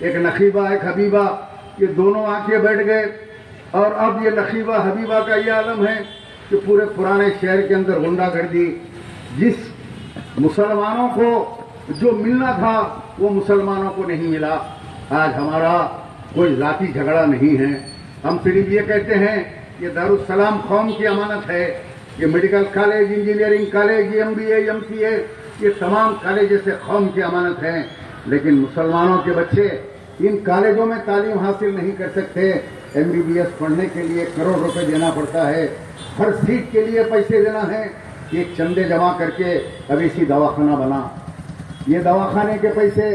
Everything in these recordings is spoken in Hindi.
एक नकीबा एक हबीबा, ये दोनों आके बैठ गए। और अब ये नकीबा हबीबा का ये आलम है कि पूरे पुराने शहर के अंदर गुंडागर्दी, जिस मुसलमानों को जो मिलना था वो मुसलमानों को नहीं मिला। आज हमारा कोई जाती झगड़ा नहीं है, हम सिर्फ ये कहते हैं ये दारुस्सलाम कौम की अमानत है। ये medical college, engineering college, MBA, MCA, ये तमाम कॉलेज जैसे कौम की अमानत हैं। लेकिन मुसलमानों के बच्चे इन कॉलेजों में तालीम हासिल नहीं कर सकते। MBBS पढ़ने के लिए करोड़ रुपए देना पड़ता है, हर सीट के लिए पैसे देना है। ये चंदे जमा करके अब इसी दवाखाना बना। ये दवाखाने के पैसे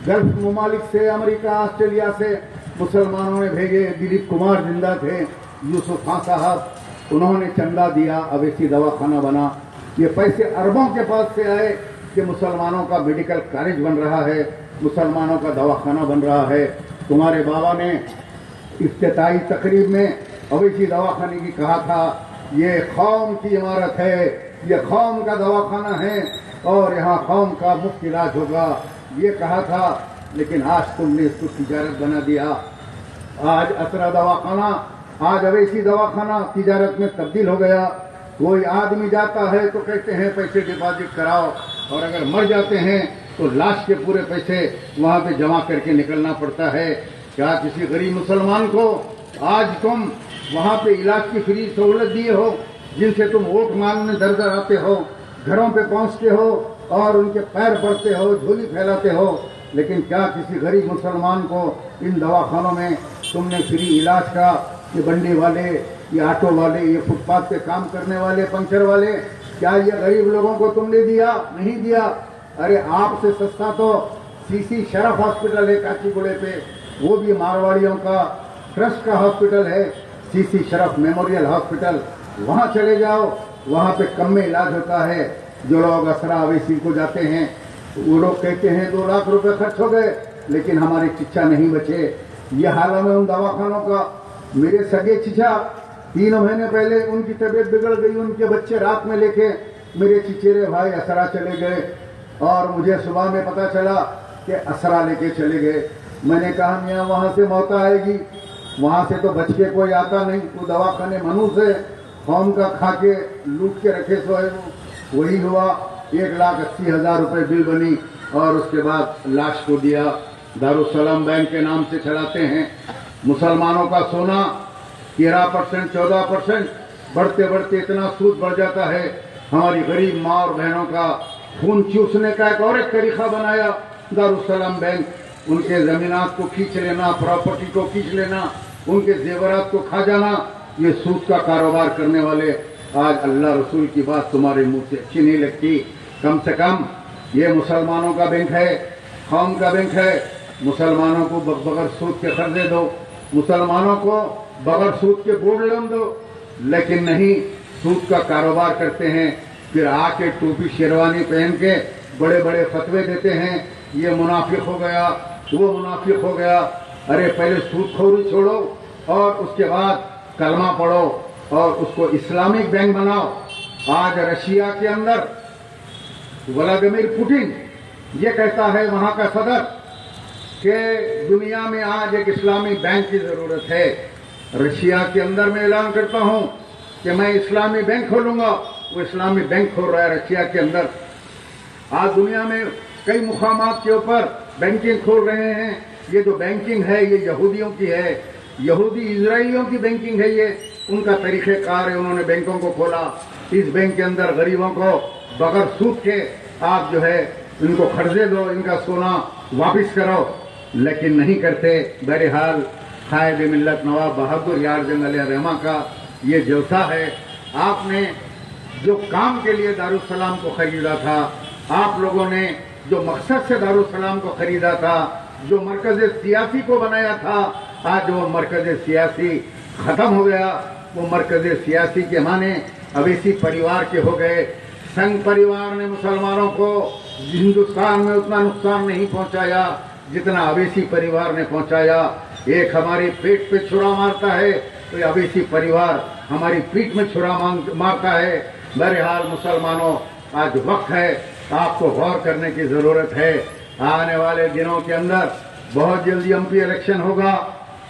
गल्फ ममालिक से, अमेरिका, ऑस्ट्रेलिया से मुसलमानों ने भेजे। दिलीप कुमार जिंदा थे, यूसुफ खान साहब, उन्होंने चंदा दिया, अवेसी दवाखाना बना। ये पैसे अरबों के पास से आए कि मुसलमानों का मेडिकल कॉलेज बन रहा है, मुसलमानों का दवाखाना बन रहा है। तुम्हारे बाबा ने इफ्तिताई तकरीब में अवेसी दवाखाने की कहा था ये कौम की इमारत है, ये कौम का दवाखाना है और यहाँ कौम का मुफ्त इलाज होगा, ये कहा था। लेकिन आज तुमने इसको तिजारत बना दिया। आज असरा दवाखाना, आज अवेसी दवाखाना तिजारत में तब्दील हो गया। कोई आदमी जाता है तो कहते हैं पैसे डिपॉजिट कराओ, और अगर मर जाते हैं तो लाश के पूरे पैसे वहां पे जमा करके निकलना पड़ता है। क्या किसी गरीब मुसलमान को आज तुम वहां पे इलाज की फ्री सहूलत दिए हो, जिनसे तुम वोट मांगने दर दर आते हो, घरों पे पहुंचते हो और उनके पैर पड़ते हो, झोली फैलाते हो, लेकिन क्या किसी गरीब मुसलमान को इन दवाखानों में तुमने फ्री इलाज का, ये बंडी वाले, ये ऑटो वाले, ये फुटपाथ पे काम करने वाले, पंचर वाले, क्या ये गरीब लोगों को तुमने दिया? नहीं दिया। अरे आपसे सस्ता तो सीसी शरफ हॉस्पिटल है काचीगुड़े पे, वो भी मारवाड़ियों का ट्रस्ट का हॉस्पिटल है, सीसी शरफ मेमोरियल हॉस्पिटल। वहां चले जाओ, वहां पे कम में इलाज होता है। जो लोग असरा अवेसी को जाते हैं वो लोग कहते हैं 2 लाख रुपए खर्च हो गए, लेकिन हमारे चिच्चा नहीं बचे। ये हाल है उन दवाखानों का। मेरे सगे चिचा 3 महीने पहले उनकी तबीयत बिगड़ गई, उनके बच्चे रात में लेके मेरे चिचेरे भाई असरा चले गए और मुझे सुबह में पता चला कि असरा लेके चले गए। मैंने कहा मियाँ वहां से मौत आएगी, वहां से तो बच के कोई आता नहीं, वो दवाखाने मनुष्य है, कौम का खा के लूट के रखे सो है। वही हुआ, 1,80,000 रुपए बिल बनी और उसके बाद लाश को दिया। दारुस्सलाम बैंक के नाम से चलाते हैं। मुसलमानों का सोना 13%, 14%, बढ़ते बढ़ते इतना सूद बढ़ जाता है। हमारी गरीब माँ और बहनों का खून चूसने का एक और एक तरीका बनाया दारुस्सलाम बैंक। उनके जमीनात को खींच लेना, प्रॉपर्टी को खींच लेना, उनके जेवरात को खा जाना, ये सूद का कारोबार करने वाले। आज अल्लाह रसूल की बात तुम्हारे मुंह से अच्छी नहीं लगती। कम से कम ये मुसलमानों का बैंक है, कौम का बैंक है। मुसलमानों को बगैर सूद के कर्जे दो, मुसलमानों को बगैर सूद के गोल्ड लोन दो, लेकिन नहीं, सूद का कारोबार करते हैं। फिर आके टोपी शेरवानी पहन के बड़े बड़े फतवे देते हैं, ये मुनाफिक हो गया, वो मुनाफिक हो गया। अरे पहले सूदखोरी छोड़ो और उसके बाद कलमा पढ़ो और उसको इस्लामिक बैंक बनाओ। आज रशिया के अंदर व्लादिमीर पुतिन ये कहता है, वहां का सदर, कि दुनिया में आज एक इस्लामी बैंक की जरूरत है। रशिया के अंदर मैं ऐलान करता हूं कि मैं इस्लामी बैंक खोलूंगा। वो इस्लामी बैंक खोल रहा है रशिया के अंदर। आज दुनिया में कई मुकामात के ऊपर बैंकिंग खोल रहे हैं। ये जो बैंकिंग है ये यहूदियों की है, यहूदी इजराइलियों की बैंकिंग है, ये उनका तरीक़ेकार है। उन्होंने बैंकों को खोला। इस बैंक के अंदर गरीबों को बगैर सूद के आप जो है इनको कर्जे दो, इनका सोना वापिस करो, लेकिन नहीं करते। बहरहाल कायद मिल्लत नवाब बहादुर यार जंग अलैहि रहमा का ये जलसा है। आपने जो काम के लिए दारुस्सलाम को खरीदा था, आप लोगों ने जो मकसद से दारुस्सलाम को खरीदा था, जो मरकज सियासी को बनाया था, आज वो मरकज सियासी खत्म हो गया। वो मरकज सियासी के माने अवेसी परिवार के हो गए। संघ परिवार ने मुसलमानों को हिंदुस्तान में उतना नुकसान नहीं पहुंचाया जितना अवेसी परिवार ने पहुंचाया। एक हमारी पेट पे छुरा मारता है तो अवेसी परिवार हमारी पीठ में छुरा मारता है। बहरहाल मुसलमानों, आज वक्त है, आपको गौर करने की जरूरत है। आने वाले दिनों के अंदर बहुत जल्दी एमपी इलेक्शन होगा।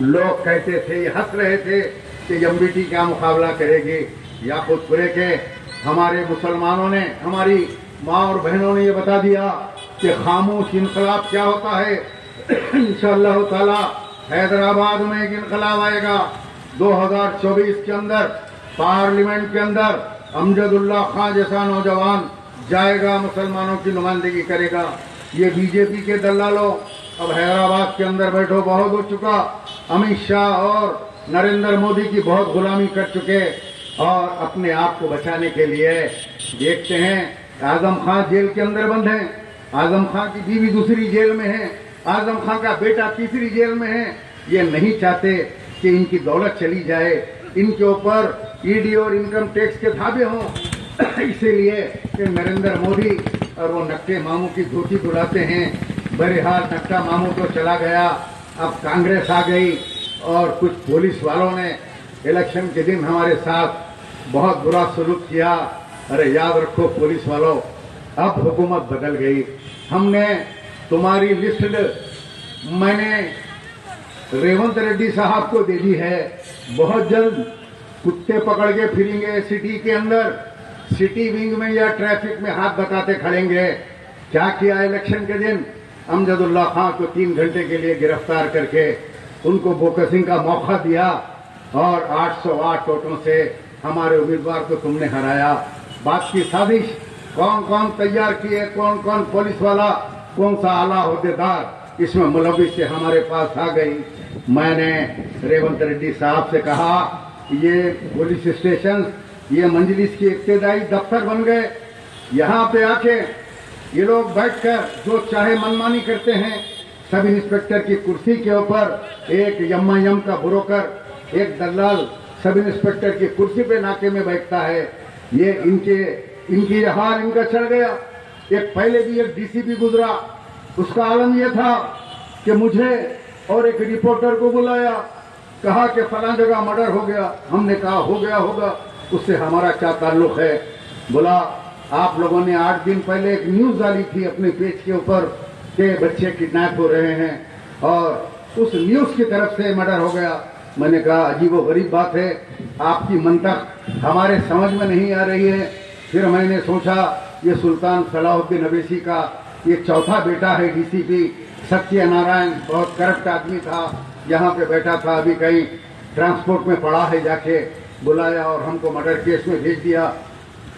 लोग कहते थे, हंस रहे थे कि एमबीटी क्या मुकाबला करेगी। याकूतपुरे के हमारे मुसलमानों ने, हमारी माँ और बहनों ने ये बता दिया कि खामोश इनकलाब क्या होता है। इंशाअल्लाह ताला हैदराबाद में एक इनकलाब आएगा 2024 के अंदर। पार्लियामेंट के अंदर अमजदुल्ला खान जैसा नौजवान जाएगा, मुसलमानों की नुमाइंदगी करेगा। ये बीजेपी के दलालों, अब हैदराबाद के अंदर बैठो, बहुत हो चुका। अमित शाह और नरेंद्र मोदी की बहुत गुलामी कर चुके और अपने आप को बचाने के लिए देखते हैं। आजम खान जेल के अंदर बंद है, आजम खान की बीवी दूसरी जेल में है, आजम खान का बेटा तीसरी जेल में है। ये नहीं चाहते कि इनकी दौलत चली जाए, इनके ऊपर ईडी और इनकम टैक्स के धाबे हों। इसीलिए कि नरेंद्र मोदी और वो नक्के मामू की धोती बुलाते हैं। बहरहाल नक्का मामू तो चला गया, अब कांग्रेस आ गई और कुछ पुलिस वालों ने इलेक्शन के दिन हमारे साथ बहुत बुरा सलूक किया। अरे याद रखो पुलिस वालों, अब हुकूमत बदल गई। हमने तुम्हारी लिस्ट मैंने रेवंत रेड्डी साहब को दे दी है। बहुत जल्द कुत्ते पकड़ के फिरेंगे सिटी के अंदर, सिटी विंग में या ट्रैफिक में हाथ बताते खड़ेंगे। क्या किया इलेक्शन के दिन? अमजदुल्ला खान को 3 घंटे के लिए गिरफ्तार करके उनको बोकसिंग का मौका दिया और 808 वोटों से हमारे उम्मीदवार को तुमने हराया। बात की साजिश कौन कौन तैयार किए, कौन कौन पुलिस वाला, कौन सा आला होदेदार इसमें मुलविस से हमारे पास आ गई। मैंने रेवंत रेड्डी साहब से कहा, ये पुलिस स्टेशन, ये मंजलिस की इब्तदाई दफ्तर बन गए। यहाँ पे आके ये लोग बैठकर जो चाहे मनमानी करते हैं। सब इंस्पेक्टर की कुर्सी के ऊपर एक यम का ब्रोकर, एक दलाल सब इंस्पेक्टर की कुर्सी पे नाके में बैठता है। ये इनकी हाल इनका चढ़ गया। एक पहले भी एक डीसीपी गुजरा, उसका आलम यह था कि मुझे और एक रिपोर्टर को बुलाया, कहा कि फलां जगह मर्डर हो गया। हमने कहा हो गया होगा, उससे हमारा क्या ताल्लुक है। बोला आप लोगों ने 8 दिन पहले एक न्यूज डाली थी अपने पेज के ऊपर कि बच्चे किडनैप हो रहे हैं और उस न्यूज की तरफ से मर्डर हो गया। मैंने कहा अजीबो गरीब बात है, आपकी मंतक हमारे समझ में नहीं आ रही है। फिर मैंने सोचा ये सुल्तान सलाहुद्दीन अवैसी का ये चौथा बेटा है डीसीपी सत्यनारायण, बहुत करप्ट आदमी था, यहाँ पे बैठा था, अभी कहीं ट्रांसपोर्ट में पड़ा है। जाके बुलाया और हमको मर्डर केस में भेज दिया,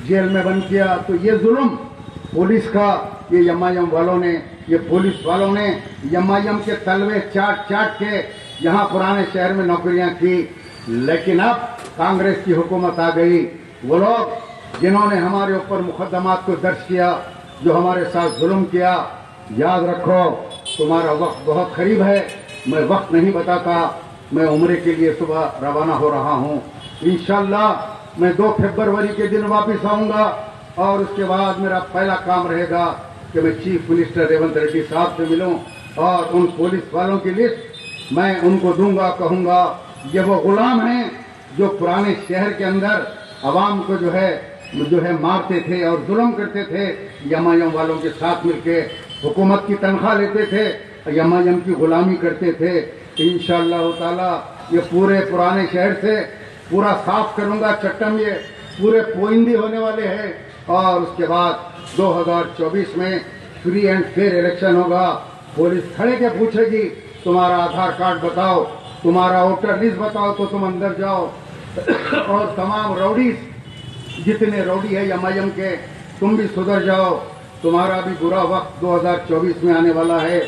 जेल में बंद किया। तो ये जुल्म पुलिस का, ये एमआईएम वालों ने, ये पुलिस वालों ने एमआईएम के तलवे चाट चाट के यहाँ पुराने शहर में नौकरियां की। लेकिन अब कांग्रेस की हुकूमत आ गई। वो लोग जिन्होंने हमारे ऊपर मुकदमात को दर्ज किया, जो हमारे साथ जुल्म किया, याद रखो तुम्हारा वक्त बहुत करीब है। मैं वक्त नहीं बताता, मैं उम्रे के लिए सुबह रवाना हो रहा हूँ। इंशाअल्लाह मैं 2 फरवरी के दिन वापस आऊंगा और उसके बाद मेरा पहला काम रहेगा कि मैं चीफ मिनिस्टर रेवंत रेड्डी साहब से मिलूं और उन पुलिस वालों की लिस्ट मैं उनको दूंगा। कहूंगा ये वो गुलाम हैं जो पुराने शहर के अंदर अवाम को जो है मारते थे और जुल्म करते थे। एमआईएम वालों के साथ मिलके हुकूमत की तनख्वाह लेते थे, एमआईएम की गुलामी करते थे। इंशाअल्लाह ताला ये पूरे पुराने शहर से पूरा साफ करूंगा। चट्टम ये पूरे पोइंदी होने वाले हैं और उसके बाद 2024 में फ्री एंड फेयर इलेक्शन होगा। पुलिस खड़े के पूछेगी तुम्हारा आधार कार्ड बताओ, तुम्हारा वोटर लिस्ट बताओ तो तुम अंदर जाओ। और तमाम रौडीज, जितने रौडी है एमआईएम के, तुम भी सुधर जाओ। तुम्हारा भी बुरा वक्त 2024 में आने वाला है।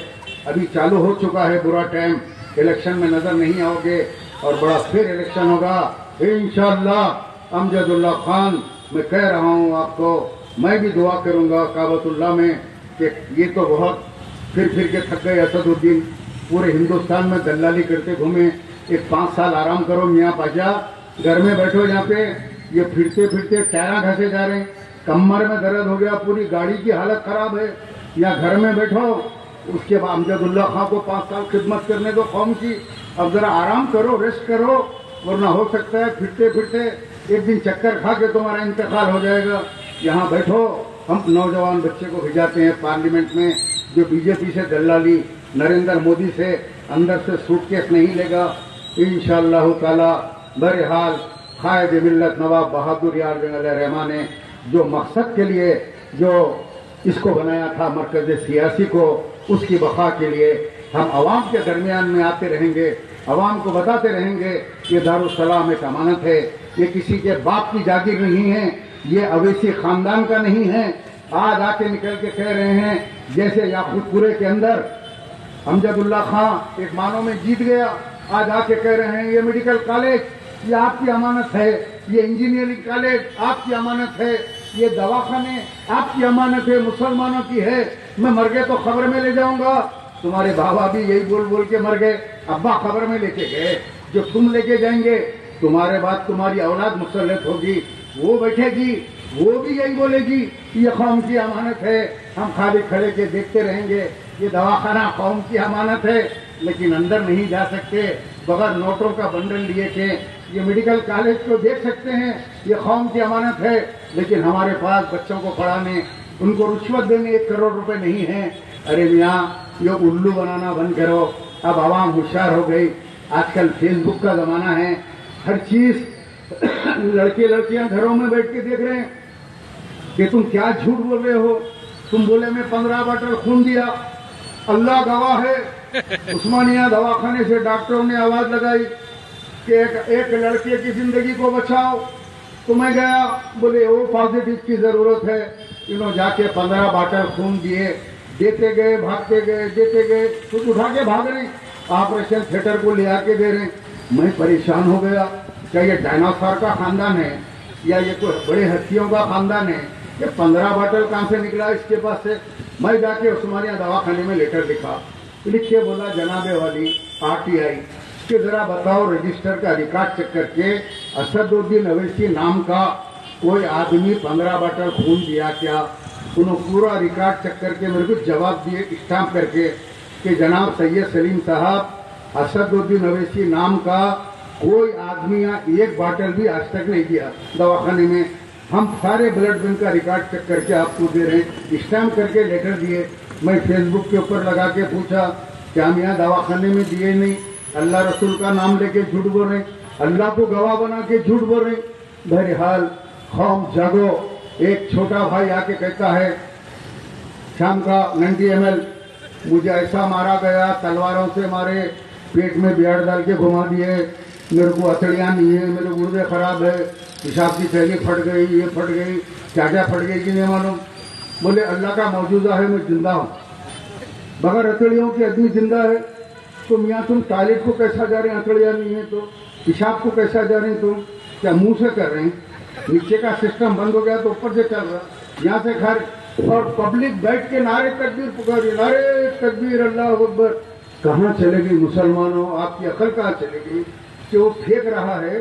अभी चालू हो चुका है बुरा टाइम, इलेक्शन में नजर नहीं आओगे और बड़ा फिर इलेक्शन होगा इंशाअल्लाह। अमजदुल्ला खान, मैं कह रहा हूँ आपको, मैं भी दुआ करूंगा काबतुल्लाह में कि ये तो बहुत फिर के थक गए असदुद्दीन, पूरे हिंदुस्तान में दलाली करते घूमे। एक 5 साल आराम करो मियाँ पाशा, घर में बैठो। यहाँ पे ये फिरते फिरते टायरा घसे जा रहे हैं, कमर में दर्द हो गया, पूरी गाड़ी की हालत खराब है। या घर में बैठो, उसके बाद अमजदुल्ला खान को 5 साल खिदमत करने दो कौम की। अब जरा आराम करो, रेस्ट करो, वरना हो सकता है फिरते फिरते एक दिन चक्कर खा के तुम्हारा इंतकाल हो जाएगा। यहाँ बैठो। हम नौजवान बच्चे को भिजाते हैं पार्लियामेंट में जो बीजेपी से दलाली नरेंद्र मोदी से अंदर से सूटकेस नहीं लेगा इंशाअल्लाह ताला। बहरहाल कायद मिल्लत नवाब बहादुर यार रहमान ने जो मकसद के लिए जो इसको बनाया था मरकज सियासी को, उसकी बका के लिए हम अवाम के दरमियान में आते रहेंगे, अवाम को बताते रहेंगे ये दारुस्सलाम एक अमानत है, ये किसी के बाप की जागीर नहीं है, ये अवैसी खानदान का नहीं है। आज आके निकल के कह रहे हैं जैसे याकूतपुरे के अंदर अमजदुल्ला खां एक मानों में जीत गया, आज आके कह रहे हैं ये मेडिकल कॉलेज ये आपकी अमानत है, ये इंजीनियरिंग कॉलेज आपकी अमानत है, ये दवाखाने आपकी अमानत है, मुसलमानों की है, मैं मर गए तो खबर में ले जाऊंगा। तुम्हारे बाबा भी यही बोल बोल के मर गए, अब्बा खबर में लेके गए, जो तुम लेके जाएंगे तुम्हारे बाद तुम्हारी औलाद मुसल्लत होगी, वो बैठेगी, वो भी यही बोलेगी ये कौम की अमानत है, हम खाली खड़े के देखते रहेंगे, ये दवाखाना कौम की अमानत है, लेकिन अंदर नहीं जा सकते बगैर नोटों का बंडल लिए के। ये मेडिकल कॉलेज को देख सकते हैं, ये कौम की अमानत है, लेकिन हमारे पास बच्चों को पढ़ाने उनको रिश्वत देने 1 करोड़ रुपए नहीं है। अरे मियाँ ये उल्लू बनाना बंद करो, अब आवाम होशियार हो गई, आजकल फेसबुक का जमाना है, हर चीज लड़के लड़कियां घरों में बैठ के देख रहे हैं कि तुम क्या झूठ बोल रहे हो। तुम बोले मैं 15 बॉटल खून दिया, अल्लाह गवाह है। उस्मानिया दवाखाने से डॉक्टरों ने आवाज लगाई कि एक लड़के की जिंदगी को बचाओ, तो मैं गया, बोले ओ पॉजिटिव की जरूरत है, इन्होंने जाके 15 बॉटल खून दिए, देते गए भागते गए, देते गए, कुछ उठा के भाग रहे, ऑपरेशन थिएटर को ले आके दे रहे। मैं परेशान हो गया, क्या ये डायनासोर का खानदान है या ये कोई बड़े हस्तियों का खानदान है? ये 15 बॉटल कहां से निकला इसके पास से? मैं जाके उस्मानिया दवाखाने में लेटर लिखा, लिख के बोला जनाबे वाली RTI कि जरा बताओ रजिस्टर का रिकॉर्ड चेक करके असदुद्दीन अवैसी नाम का कोई आदमी 15 बॉटल खून दिया क्या? उन्होंने पूरा रिकॉर्ड चेक करके मेरे को जवाब दिए स्टाम्प करके कि जनाब सैयद सलीम साहब असदुद्दीन अवैसी नाम का कोई आदमी या 1 बॉटल भी आज तक नहीं दिया दवाखाने में। हम सारे ब्लड बैंक का रिकॉर्ड चेक करके आपको दे रहे हैं, स्टैम्प करके लेटर दिए। मैं फेसबुक के ऊपर लगा के पूछा क्या हम यहाँ दवाखाने में दिए नहीं? अल्लाह रसूल का नाम लेके झूठ बोल रहे, अल्लाह को गवाह बना के झूठ बोल रहे। बहरहाल कौम जागो। एक छोटा भाई आके कहता है शाम का 90 ml मुझे ऐसा मारा गया, तलवारों से मारे, पेट में बिहार डाल के घुमा दिए, मेरे को हथड़ियाँ नहीं है, मेरे गुर्दे खराब है, पेशाब की थैली फट गई, ये फट गई, क्या क्या फट गई कि नहीं मालूम। बोले अल्लाह का मौजूदा है, मैं जिंदा हूँ, बगैर हथड़ियों के आदमी जिंदा है। तो मियाँ तुम टॉयलेट को कैसा जा रहे हैं, हथड़ियाँ नहीं है तो? पेशाब को कैसा जा रहे हैं तुम? क्या मुंह से कर रहे हैं? नीचे का सिस्टम बंद हो गया तो ऊपर से चल रहा, यहाँ से खैर। और पब्लिक बैठ के नारे तकबीर पुकारी, नारे तकबीर अल्लाह अकबर। कहाँ चलेगी मुसलमानों, आपकी अकल कहाँ चलेगी कि वो फेंक रहा है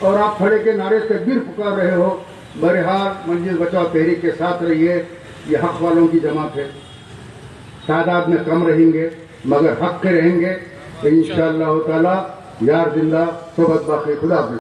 और आप खड़े के नारे तकबीर पुकार रहे हो। बहरहाल मंजिल बचाओ तहरीक के साथ रहिए, ये हक वालों की जमात है, तादाद में कम रहेंगे मगर हक के रहेंगे इंशाअल्लाह ताला। यार जिंदा सोबत बाकी, खुदा हाफिज़।